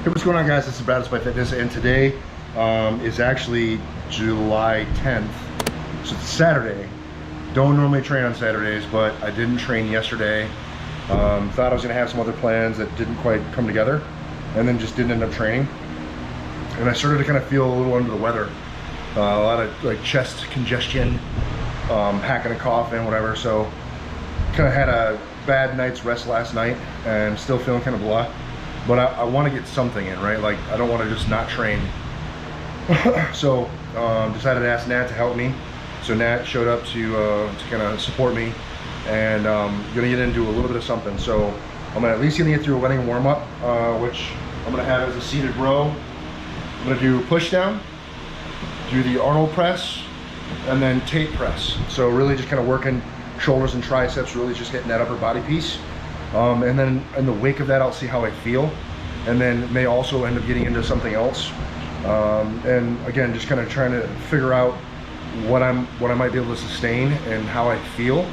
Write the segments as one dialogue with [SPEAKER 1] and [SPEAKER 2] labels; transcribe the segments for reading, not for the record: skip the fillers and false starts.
[SPEAKER 1] Hey, what's going on, guys? This is despitefitness, and today is actually July 10th, so it's Saturday. Don't normally train on Saturdays, but I didn't train yesterday. Thought I was gonna have some other plans that didn't quite come together, and then just didn't end up training. And I started to kind of feel a little under the weather. A lot of like chest congestion, hacking and coughing, whatever. So kind of had a bad night's rest last night, and still feeling kind of blah. But I want to get something in, right? Like, I don't want to just not train. So decided to ask Nat to help me. So Nat showed up to kind of support me, and gonna get into a little bit of something. So I'm gonna at least gonna get through a running warm up, which I'm gonna have as a seated row. I'm gonna do push down, do the Arnold press, and then tape press. So really just kind of working shoulders and triceps, really just hitting that upper body piece. And then in the wake of that, I'll see how I feel, and then may also end up getting into something else. And again, just kind of trying to figure out what I might be able to sustain and how I feel.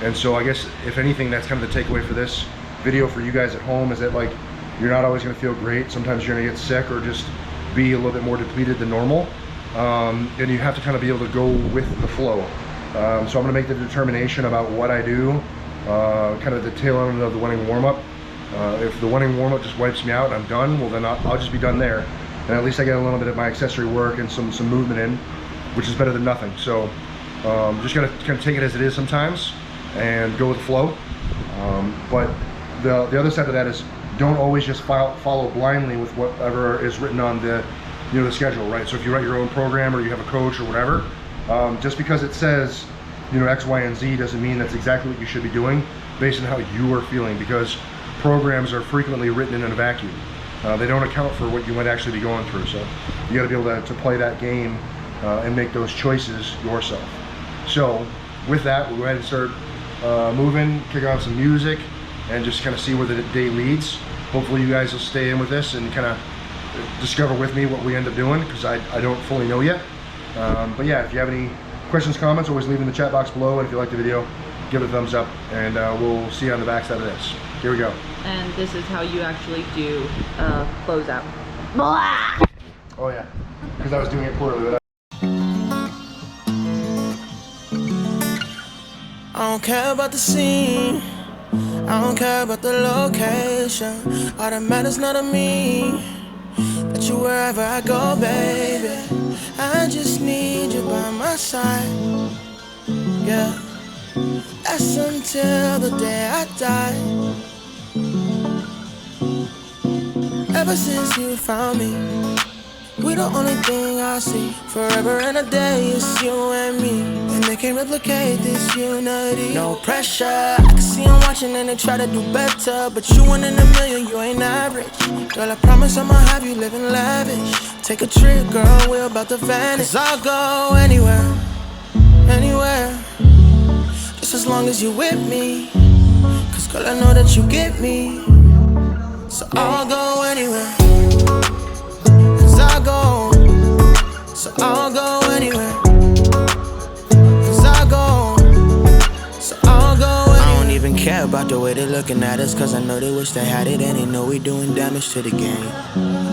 [SPEAKER 1] And so I guess if anything, that's kind of the takeaway for this video for you guys at home, is that like, you're not always going to feel great. Sometimes you're going to get sick or just be a little bit more depleted than normal, and you have to kind of be able to go with the flow. So I'm going to make the determination about what I do. Kind of the tail end of the running warm-up. If the running warm-up just wipes me out and I'm done, well then I'll just be done there. And at least I get a little bit of my accessory work and some movement in, which is better than nothing. So just gotta kind of take it as it is sometimes and go with the flow. But the other side of that is, don't always just follow blindly with whatever is written on the the schedule, right? So if you write your own program or you have a coach or whatever, just because it says X, Y, and Z doesn't mean that's exactly what you should be doing based on how you are feeling, because programs are frequently written in a vacuum. They don't account for what you might actually be going through. So you got to be able to play that game and make those choices yourself. So with that, we'll go ahead and start moving, kick on some music, and just kind of see where the day leads. Hopefully you guys will stay in with this and kind of discover with me what we end up doing, because I don't fully know yet. But yeah, if you have any questions, comments, always leave in the chat box below, and if you like the video, give it a thumbs up, and we'll see you on the back side of this. Here we go.
[SPEAKER 2] And this is how you actually do closeout.
[SPEAKER 1] Oh yeah, because I was doing it poorly.
[SPEAKER 3] I don't care about the scene, I don't care about the location. All that matters not to me, that you wherever I go, baby. I just need you by my side, yeah. That's until the day I die. Ever since you found me, we the only thing I see. Forever and a day, it's you and me, and they can't replicate this unity. No pressure, I can see them watching and they try to do better, but you one in a million, you ain't average. Girl, I promise I'ma have you living lavish. Take a trip, girl, we're about to vanish. 'Cause I'll go anywhere, anywhere, just as long as you with me. 'Cause girl, I know that you get me. So I'll go anywhere, 'cause I'll go. So I'll go anywhere, 'cause I'll go. So I'll go anywhere. I don't even care about the way they're looking at us, 'cause I know they wish they had it and they know we doing damage to the game.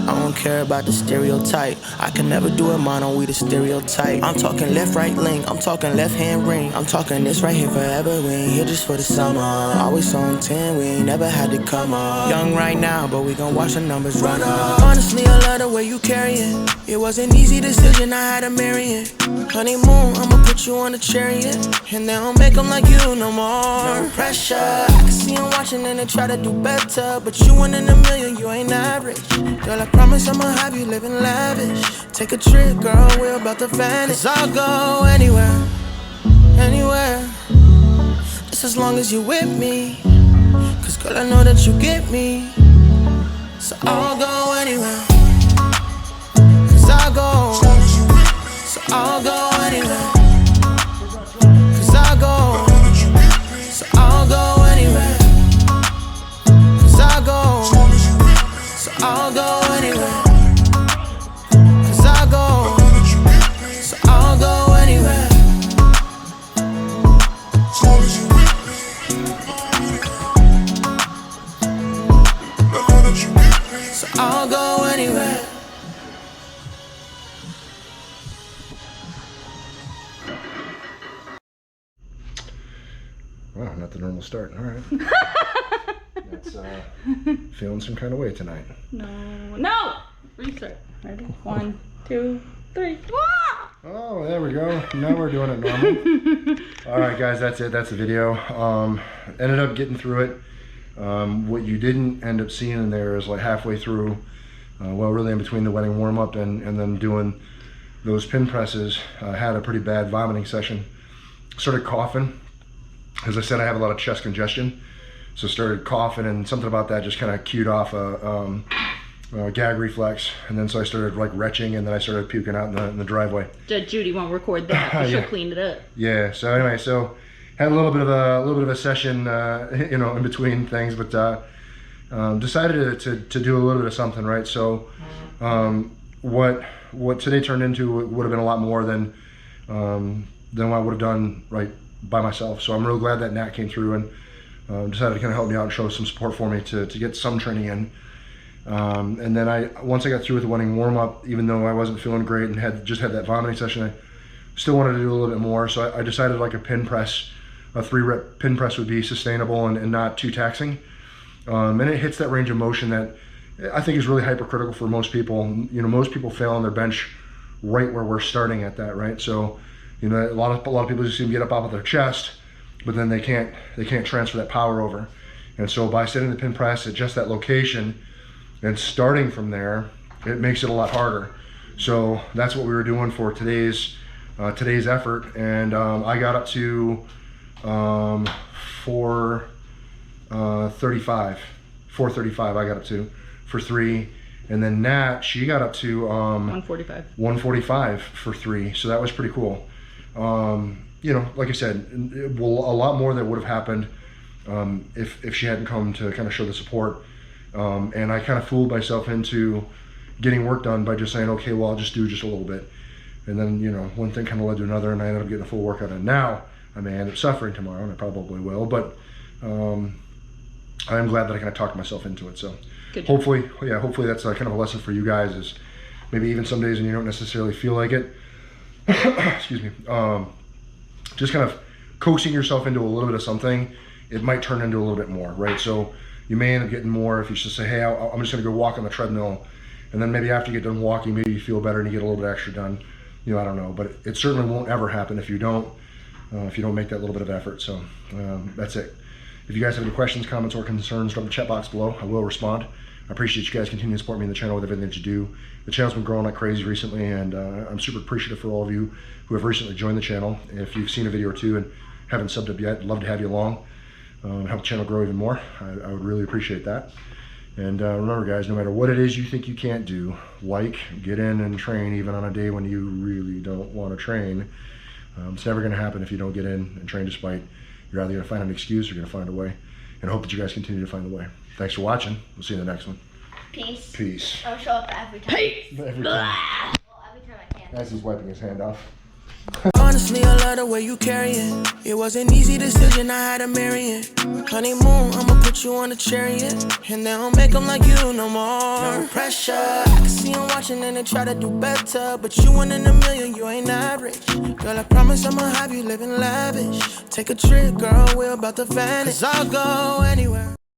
[SPEAKER 3] I don't care about the stereotype, I can never do it mono, we the stereotype. I'm talking left, right link, I'm talking left hand ring. I'm talking this right here forever, we ain't here just for the summer. Always on 10, we ain't never had to come up. Young right now, but we gon' watch the numbers run up. Honestly, I love the way you carry it. It was an easy decision, I had to marry it. Honeymoon, I'ma put you on a chariot, and they don't make them like you no more. No pressure, I can see them watching and they try to do better, but you one in a million, you ain't average. Girl, I promise I'ma have you living lavish. Take a trip, girl, we're about to vanish. 'Cause I'll go anywhere, anywhere, just as long as you with me. 'Cause girl, I know that you get me. So I'll go anywhere, 'cause I'll go. So I'll go anywhere, 'cause I'll go. So I'll go anywhere, 'cause I'll go. So I'll go anywhere, 'cause I'll go. So I'll go anywhere. So so I'll go anywhere.
[SPEAKER 1] Wow, not the normal start. All right. That's feeling some kind of way tonight.
[SPEAKER 2] No! Restart. Ready? 1, 2, 3. Ah!
[SPEAKER 1] Oh, there we go. Now we're doing it normal. All right, guys, that's it. That's the video. Ended up getting through it. What you didn't end up seeing in there is like halfway through, well, really in between the wedding warm-up and then doing those pin presses, I had a pretty bad vomiting session. Started coughing. As I said, I have a lot of chest congestion. So started coughing, and something about that just kind of cued off a gag reflex. And then so I started like retching, and then I started puking out in the driveway.
[SPEAKER 2] Judge Judy won't record that, but she'll clean it up.
[SPEAKER 1] Yeah, so anyway, so had a little bit of a session, you know, in between things, but decided to do a little bit of something, right? So what today turned into would have been a lot more than what I would have done right by myself. So I'm real glad that Nat came through and decided to kind of help me out and show some support for me to get some training in. And then once I got through with the wedding warm-up, even though I wasn't feeling great and had that vomiting session, I still wanted to do a little bit more. So I decided like a 3-rep pin press would be sustainable and not too taxing. And it hits that range of motion that I think is really hypercritical for most people. You know, most people fail on their bench right where we're starting at that, right? So, you know, a lot of people just seem to get up off of their chest, but then they can't transfer that power over. And so by setting the pin press at just that location and starting from there, it makes it a lot harder. So that's what we were doing for today's effort, and I got up to 435 I got up to for 3, and then Nat, she got up to 145 for 3, so that was pretty cool. You know, like I said, a lot more that would have happened if she hadn't come to kind of show the support, and I kind of fooled myself into getting work done by just saying, okay, well, I'll just do just a little bit, and then, you know, one thing kind of led to another, and I ended up getting a full workout. And now I may end up suffering tomorrow, and I probably will, but I am glad that I kind of talked myself into it. So hopefully that's kind of a lesson for you guys, is maybe even some days when you don't necessarily feel like it, excuse me, just kind of coaxing yourself into a little bit of something, it might turn into a little bit more, right? So you may end up getting more if you just say, hey, I'm just gonna go walk on the treadmill, and then maybe after you get done walking, maybe you feel better and you get a little bit extra done. You know, I don't know, but it certainly won't ever happen if you don't make that little bit of effort. So that's it. If you guys have any questions, comments, or concerns, drop the chat box below. I will respond. I appreciate you guys continuing to support me in the channel with everything that you do. The channel's been growing like crazy recently, and I'm super appreciative for all of you who have recently joined the channel. If you've seen a video or two and haven't subbed up yet, I'd love to have you along. Help the channel grow even more. I would really appreciate that. And remember, guys, no matter what it is you think you can't do, like, get in and train even on a day when you really don't want to train. It's never going to happen if you don't get in and train despite. You're either going to find an excuse or you're going to find a way. And I hope that you guys continue to find the way. Thanks for watching. We'll see you in the next one.
[SPEAKER 4] Peace.
[SPEAKER 1] Peace.
[SPEAKER 4] I'll show up every time.
[SPEAKER 2] Peace.
[SPEAKER 1] Every time.
[SPEAKER 4] Well, every time I can.
[SPEAKER 1] As he's wiping his hand off.
[SPEAKER 3] Honestly, I love the way you carry it. It was an easy decision, I had to marry it. Honeymoon, I'ma put you on a chariot, and they don't make them like you no more. No pressure. I can see them watching and they try to do better, but you 1 in a million, you ain't average. Girl, I promise I'ma have you living lavish. Take a trip, girl, we're about to vanish. 'Cause I'll go anywhere.